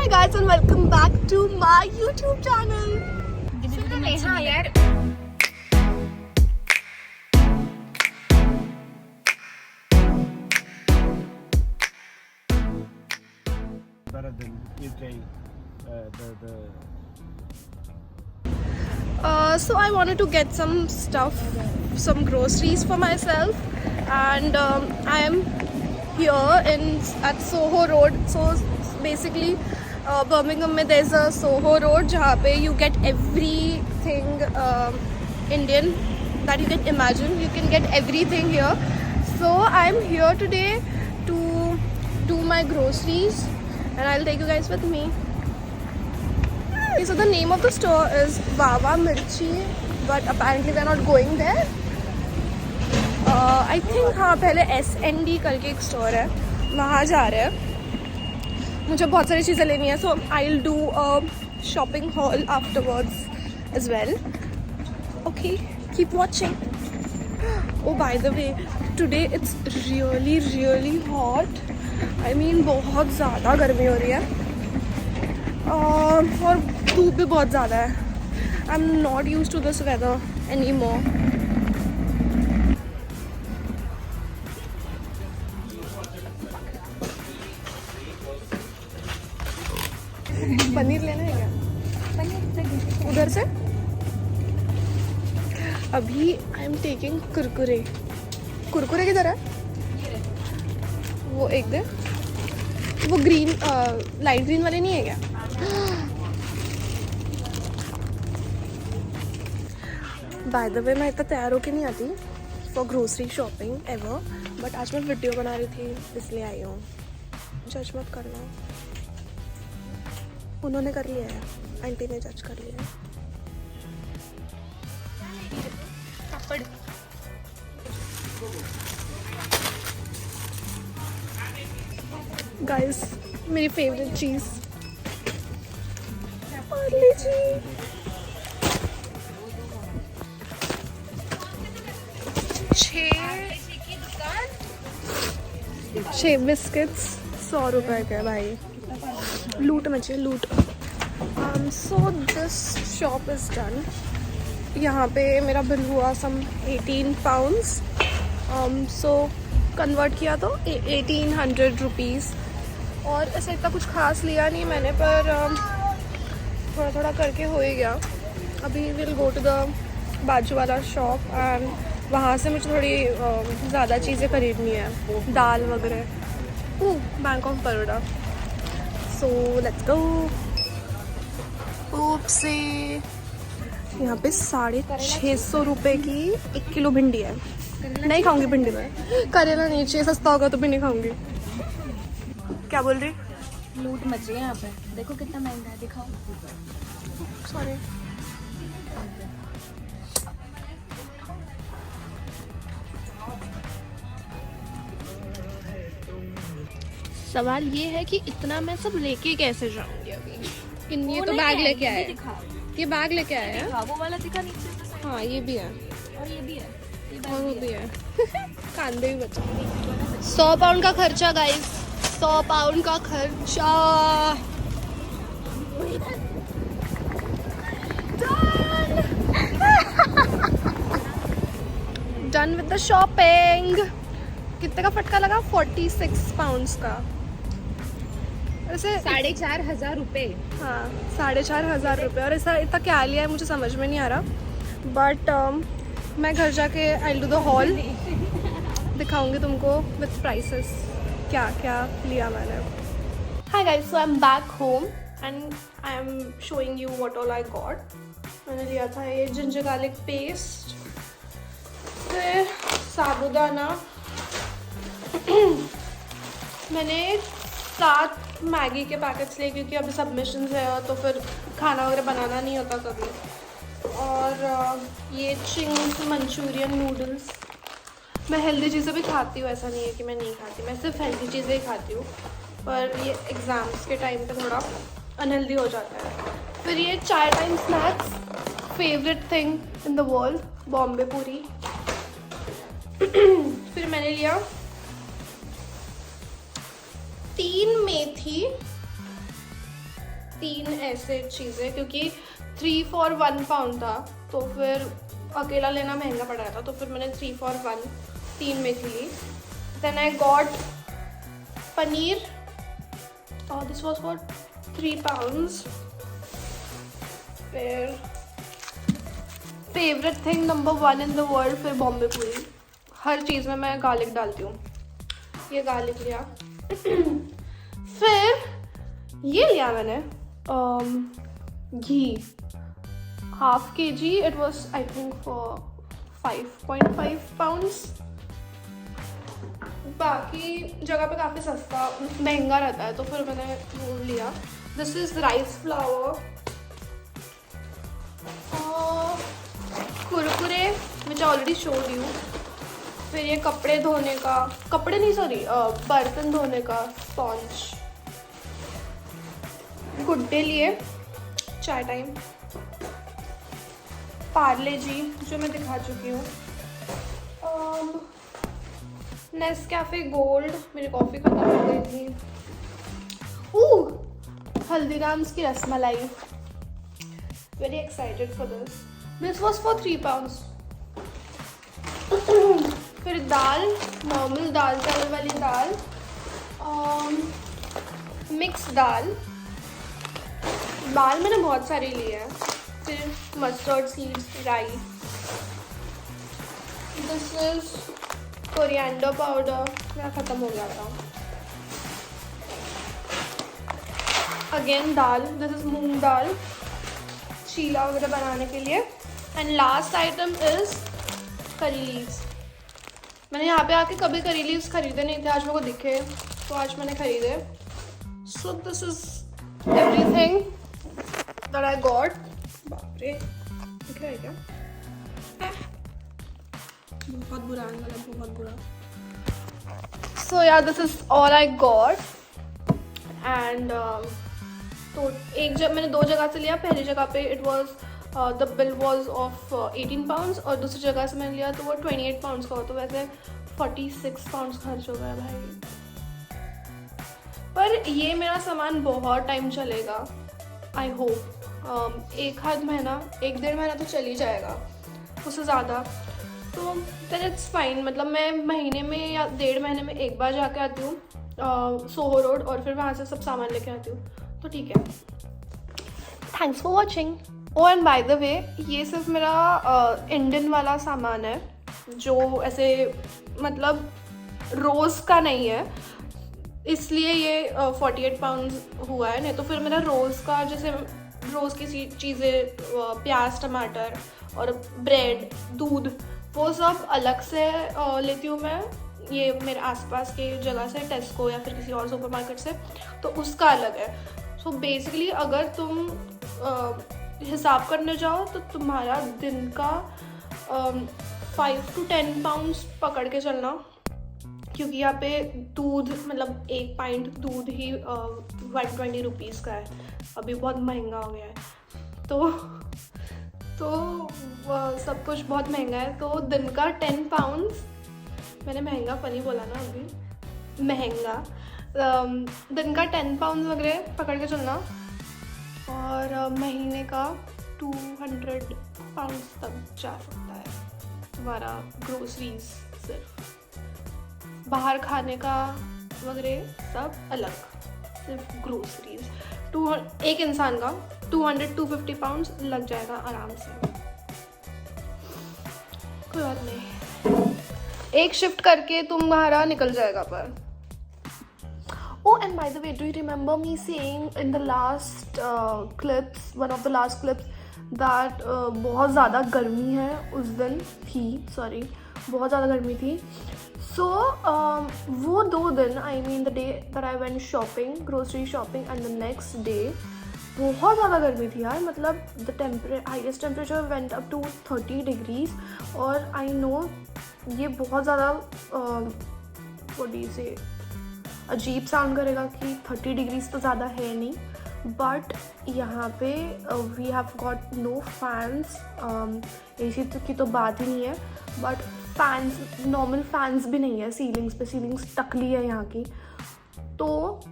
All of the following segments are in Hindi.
Hi guys and welcome back to my YouTube channel. हाँ यार better than UK. So I wanted to get some stuff, some groceries for myself, and I am here at Soho Road. So basically, Birmingham में there's a Soho Road जहाँ पे you get everything Indian that you can imagine. You can get everything here. So I'm here today to do my groceries, and I'll take you guys with me. Okay, so the name of the store is Wawa Mirchi, but apparently we're not going there. I think हाँ पहले S&D करके एक स्टोर है, वहाँ जा रहे हैं. मुझे बहुत सारी चीज़ें लेनी है, so I'll do a shopping haul afterwards as well. Okay, keep watching. Oh, by the way, today it's really hot. I mean बहुत ज़्यादा गर्मी हो रही है और धूप भी बहुत ज़्यादा है. I'm not used to this weather anymore. Paneer लेना है क्या? पनीर उधर से. अभी I am taking Kurkure. Kurkure किधर है? वो एक दे. वो ग्रीन लाइट ग्रीन वाले नहीं है क्या? बाय द वे मैं इतना तैयार होके नहीं आती for grocery shopping ever, but आज मैं वीडियो बना रही थी इसलिए आई हूँ. जज मत करना, उन्होंने कर लिया है, आंटी ने जज कर लिया है. गाइस मेरी फेवरेट चीज़ पार्ले जी. छः बिस्किट्स 100 रुपए के भाई. लूट मचे लूट. So this shop is done. यहाँ पे मेरा बिल हुआ सम 18 पाउंड्स. सो कन्वर्ट किया तो 1800 रुपीज़. और ऐसे इतना कुछ खास लिया नहीं मैंने, पर थोड़ा थोड़ा करके हो ही गया. अभी विल गो टू द बाजू वाला शॉप एंड वहाँ से मुझे थोड़ी ज़्यादा चीज़ें खरीदनी है, दाल वगैरह. Bank of Baroda. So let's go. Oops यहाँ पे 650 रुपये की 1 किलो भिंडी है. नहीं खाऊंगी भिंडी में. करेला नहीं चाहिए, सस्ता होगा तो भी नहीं खाऊंगी. क्या बोल रही? लूट मच रही है यहाँ पे. देखो कितना महंगा है, दिखाओ. सॉरी. सवाल ये है कि इतना मैं सब लेके कैसे जाऊंगी अभी. ये तो बैग लेके आए. ये बैग लेके आए हैं. वो वाला दिखा नीचे. हाँ ये भी है और ये भी है. और वो भी है. कांदे भी बचा. 100 पाउंड का खर्चा गाइस. 100 पाउंड का खर्चा. Done with the shopping. कितने का फटका लगा? 46 पाउंड्स का. ऐसे 4,500 रुपये. हाँ 4,500 रुपये. और ऐसा इतना क्या लिया है मुझे समझ में नहीं आ रहा, बट मैं घर जाके आई डू द हॉल, दिखाऊंगी तुमको विथ प्राइसेस क्या क्या लिया मैंने. Hi guys, so I am back home and I am showing you what all I got. मैंने लिया था ये जिंजर गार्लिक पेस्ट, फिर साबुदाना. मैंने 7 मैगी के पैकेट्स लिए क्योंकि अभी सबमिशंस है तो फिर खाना वगैरह बनाना नहीं होता कभी. और ये चिंग्स मंचूरियन नूडल्स. मैं हेल्दी चीज़ें भी खाती हूँ, ऐसा नहीं है कि मैं नहीं खाती. मैं सिर्फ हेल्दी चीज़ें ही खाती हूँ, पर ये एग्ज़ाम्स के टाइम पे थोड़ा अनहेल्दी हो जाता है. फिर ये चाय time snacks, favourite thing in the world, Bombay पूरी. फिर मैंने लिया 3 मेथी 3 ऐसे चीज़ें, क्योंकि 3 for 1 pound था, तो फिर अकेला लेना महंगा पड़ रहा था, तो फिर मैंने 3 for 1 3 मेथी ली. देन आई गॉट पनीर, और दिस वॉज फॉर 3 pounds. फिर favourite thing number 1 in the world, फिर बॉम्बे पूरी. हर चीज़ में मैं गार्लिक डालती हूँ. ये गार्लिक लिया. फिर ये लिया मैंने घी, ½ kg. It was I think for 5.5 pounds. बाकी जगह पे काफ़ी सस्ता महंगा रहता है, तो फिर मैंने वो लिया. This is rice flour, Kurkure which already showed you. फिर ये कपड़े धोने का, कपड़े नहीं सॉरी बर्तन धोने का स्पॉन्ज. गुड्डे लिए चाय टाइम. पार्ले जी जो मैं दिखा चुकी हूँ. नेस्कैफे गोल्ड, मेरी कॉफ़ी खत्म हो गई थी. हल्दीराम्स की rasmalai, very excited for this. This was for 3 pounds. फिर दाल, नॉर्मल दाल चावल वाली दाल, मिक्स दाल. दाल मैंने बहुत सारी ली है. फिर मस्टर्ड सीड्स, राई. दिस इज कोरिएंडर पाउडर, मेरा ख़त्म हो गया था. अगेन दाल, दिस इज मूंग दाल, चीला वगैरह बनाने के लिए. And last item is curry leaves. मैंने यहाँ पे आके कभी करी लीव्स खरीदे नहीं थे, आज मेरे को दिखे तो आज मैंने खरीदे. So this is everything that I got. बाप रे, दिख रहा है क्या? बहुत बुरा एंगल है, बहुत बुरा. सो या this is all I got. And तो मैंने 2 जगह से लिया. पहली जगह पे it was the bill was of 18 pounds, और दूसरी जगह से मैंने लिया तो वो 28 pounds का हो. तो वैसे 46 pounds खर्च हो गया भाई. पर ये मेरा सामान बहुत टाइम चलेगा, आई होप. 1 महीना 1-1.5 महीना तो चल ही जाएगा, उससे ज़्यादा. तो देन इट्स फाइन. मतलब मैं महीने में या 1.5 महीने में एक बार जाके आती हूँ सोहो रोड, और फिर वहाँ से सब सामान लेके आती हूँ, तो ठीक है. Thanks for watching. Oh and by the way, ये सिर्फ मेरा इंडियन वाला सामान है, जो ऐसे मतलब रोज़ का नहीं है, इसलिए ये 48 pounds हुआ है. नहीं तो फिर मेरा रोज़ का, जैसे रोज़ की चीज़ें, प्याज, टमाटर और ब्रेड, दूध, वो सब अलग से लेती हूँ मैं. ये मेरे आसपास के जगह से, टेस्को या फिर किसी और सुपरमार्केट से, तो उसका अलग है. सो बेसिकली अगर तुम हिसाब करने जाओ तो तुम्हारा दिन का 5 to 10 pounds पकड़ के चलना, क्योंकि यहाँ पे दूध, मतलब 1 pint दूध ही 120 rupees का है. अभी बहुत महंगा हो गया है, तो सब कुछ बहुत महंगा है. तो दिन का 10 pounds, मैंने महंगा फनी बोला ना अभी, महंगा. दिन का 10 pounds वगैरह पकड़ के चलना, और महीने का 200 pounds तक जा सकता है तुम्हारा ग्रोसरीज. सिर्फ बाहर खाने का वगैरह सब अलग, सिर्फ ग्रोसरीज. एक इंसान का 200-250 pounds लग जाएगा आराम से. कोई बात नहीं, एक शिफ्ट करके तुम्हारा निकल जाएगा. पर oh, and by the way, do you remember me saying in the last clips, one of the last clips, that बहुत ज़्यादा गर्मी है उस दिन थी, सॉरी, बहुत ज़्यादा गर्मी थी. So वो 2 दिन, I mean the day that I went shopping, grocery shopping, and the next day बहुत ज़्यादा गर्मी थी यार. मतलब the highest temperature went up to 30 degrees. और I know ये बहुत ज़्यादा what do you say, अजीब साउंड करेगा कि 30 डिग्रीज तो ज़्यादा है नहीं, बट यहाँ पे we have got no fans. AC की तो बात ही नहीं है, बट फैंस, नॉर्मल फैंस भी नहीं है सीलिंग्स पे. सीलिंग्स टकली है यहाँ की, तो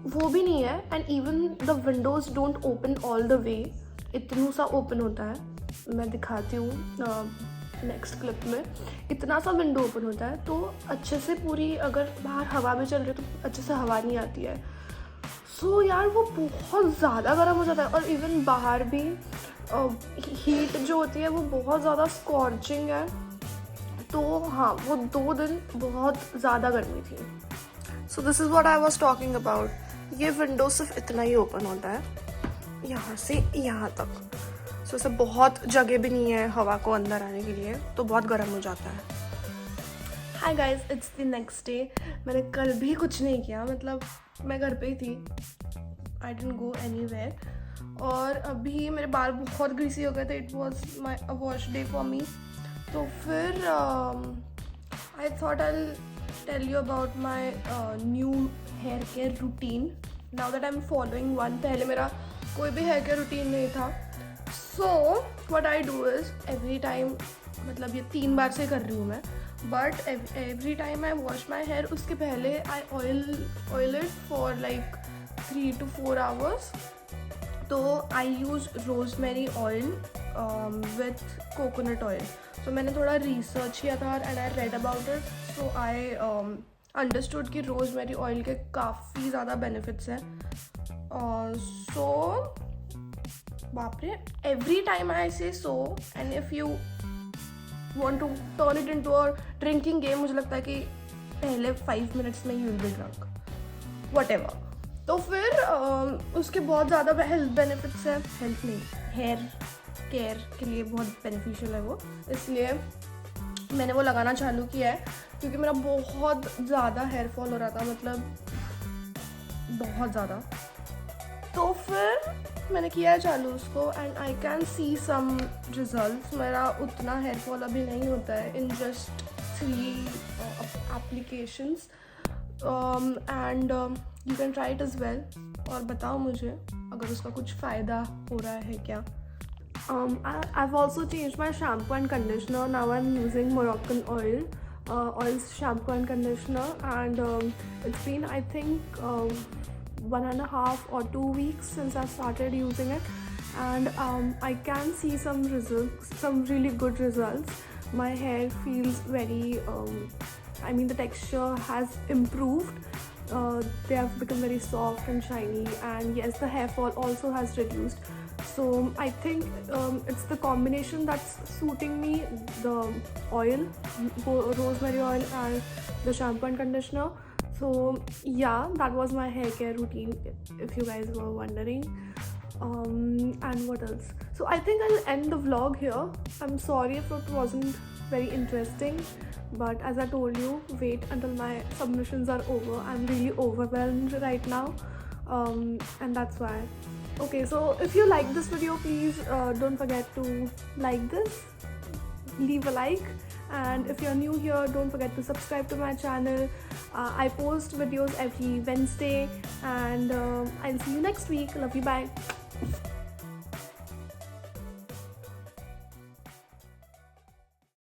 वो भी नहीं है. And even the Windows don't open all the way. इतना सा ओपन होता है, मैं दिखाती हूँ नेक्स्ट क्लिप में. इतना सा विंडो ओपन होता है तो अच्छे से पूरी, अगर बाहर हवा भी चल रही है तो अच्छे से हवा नहीं आती है. सो यार वो बहुत ज़्यादा गर्म हो जाता है. और इवन बाहर भी हीट जो होती है वो बहुत ज़्यादा स्कॉर्चिंग है. तो हाँ, वो 2 दिन बहुत ज़्यादा गर्मी थी. So this is what I was talking about. ये विंडो सिर्फ इतना ही ओपन होता है, यहाँ से यहाँ तक. सो इससे बहुत जगह भी नहीं है हवा को अंदर आने के लिए, तो बहुत गर्म हो जाता है. Hi guys, it's the next day. मैंने कल भी कुछ नहीं किया, मतलब मैं घर पे ही थी. I didn't go anywhere. और अभी मेरे बाल बहुत ग्रीसी हो गए थे. It was my a wash day for me. तो फिर I thought I tell you about my new hair care routine now that I am following one. पहले मेरा कोई भी हेयर केयर रूटीन नहीं था. So what I do is every time, मतलब ये 3 बार से कर रही हूँ मैं, but every time I wash my hair, उसके पहले I oil it for like 3 to 4 hours. तो I use rosemary oil with coconut oil. तो मैंने थोड़ा रिसर्च किया था and I read about it. So I understood कि रोज़मेरी ऑयल के काफ़ी ज़्यादा बेनिफिट्स हैं. सो बाप रे, every time I say so. And if you want to turn it into a drinking game, मुझे लगता है कि पहले 5 minutes में you will be drunk, whatever. तो फिर उसके बहुत ज़्यादा हेल्थ बेनिफिट्स हैं. हेल्थ नहीं, हेयर केयर के लिए बहुत बेनिफिशियल है वो. इसलिए मैंने वो लगाना चालू किया है, क्योंकि मेरा बहुत ज़्यादा हेयर फॉल हो रहा था, मतलब बहुत ज़्यादा. तो फिर मैंने किया है चालू उसको and I can see some results. मेरा उतना हेयर फॉल अभी नहीं होता है in just 3 applications. And you can try it as well. और बताओ मुझे अगर उसका कुछ फ़ायदा हो रहा है क्या. I've also changed my shampoo and conditioner. Now I'm using Moroccan oils shampoo and conditioner, and it's been I think 1.5 or 2 weeks since I started using it, and I can see some results, some really good results. My hair feels very I mean the texture has improved. They have become very soft and shiny, and yes, the hair fall also has reduced. So I think it's the combination that's suiting me, the oil, rosemary oil and the shampoo and conditioner. So yeah, that was my hair care routine, if you guys were wondering. And what else? So I think I'll end the vlog here. I'm sorry if it wasn't very interesting, but as I told you, wait until my submissions are over. I'm really overwhelmed right now, and that's why. Okay, so if you like this video, please don't forget to like this, leave a like, and if you're new here, don't forget to subscribe to my channel. I post videos every Wednesday, and I'll see you next week. Love you, bye.